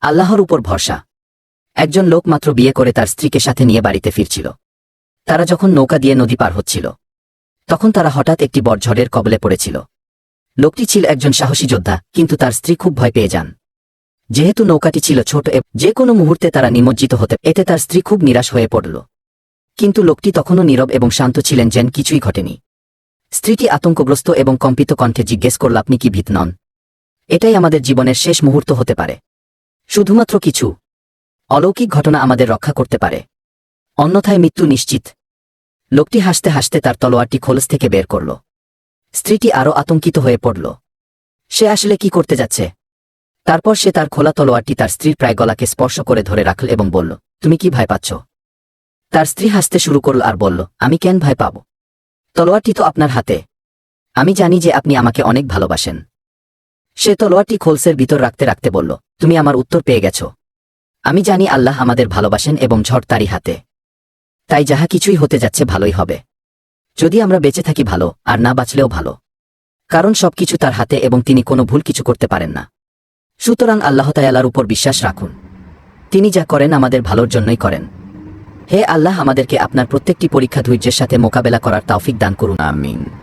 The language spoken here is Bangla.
আল্লাহর উপর ভরসা। একজন লোক মাত্র বিয়ে করে তার স্ত্রীকে সাথে নিয়ে বাড়িতে ফিরছিল। তারা যখন নৌকা দিয়ে নদী পার হচ্ছিল, তখন তারা হঠাৎ একটি বড় ঝড়ের কবলে পড়েছিল। লোকটি ছিল একজন সাহসী যোদ্ধা, কিন্তু তার স্ত্রী খুব ভয় পেয়ে যান। যেহেতু নৌকাটি ছিল ছোট যে কোনো মুহূর্তে তারা নিমজ্জিত হতে, এতে তার স্ত্রী খুব নিরাশ হয়ে পড়ল। কিন্তু লোকটি তখনও নীরব এবং শান্ত ছিলেন, যেন কিছুই ঘটেনি। স্ত্রীটি আতঙ্কগ্রস্ত এবং কম্পিত কণ্ঠে জিজ্ঞেস করল, আপনি কি ভীত নন? এটাই আমাদের জীবনের শেষ মুহূর্ত হতে পারে। শুধুমাত্র কিছু অলৌকিক ঘটনা আমাদের রক্ষা করতে পারে, অন্যথায় মৃত্যু নিশ্চিত। লোকটি হাসতে হাসতে তার তলোয়ারটি খোলস থেকে বের করল। স্ত্রীটি আরও আতঙ্কিত হয়ে পড়ল। সে আসলে কি করতে যাচ্ছে? তারপর সে তার খোলা তলোয়ারটি তার স্ত্রীর প্রায় গলাকে স্পর্শ করে ধরে রাখল এবং বলল, তুমি কি ভয় পাচ্ছ? তার স্ত্রী হাসতে শুরু করল আর বলল, আমি কেন ভয় পাব? তলোয়ারটি তো আপনার হাতে। আমি জানি যে আপনি আমাকে অনেক ভালোবাসেন। সে তলোয়ারটি খোলসের ভিতর রাখতে রাখতে বলল, তুমি আমার উত্তর পেয়ে গেছ। আমি জানি আল্লাহ আমাদের ভালোবাসেন এবং ঝড় তারই হাতে। তাই যাহা কিছুই হতে যাচ্ছে ভালোই হবে। যদি আমরা বেঁচে থাকি ভালো, আর না বাঁচলেও ভালো। কারণ সবকিছু তার হাতে এবং তিনি কোনো ভুল কিছু করতে পারেন না। সুতরাং আল্লাহ তাআলার উপর বিশ্বাস রাখুন। তিনি যা করেন আমাদের ভালোর জন্যই করেন। হে আল্লাহ, আমাদেরকে আপনার প্রত্যেকটি পরীক্ষা ধৈর্যের সাথে মোকাবেলা করার তৌফিক দান করুন। আমিন।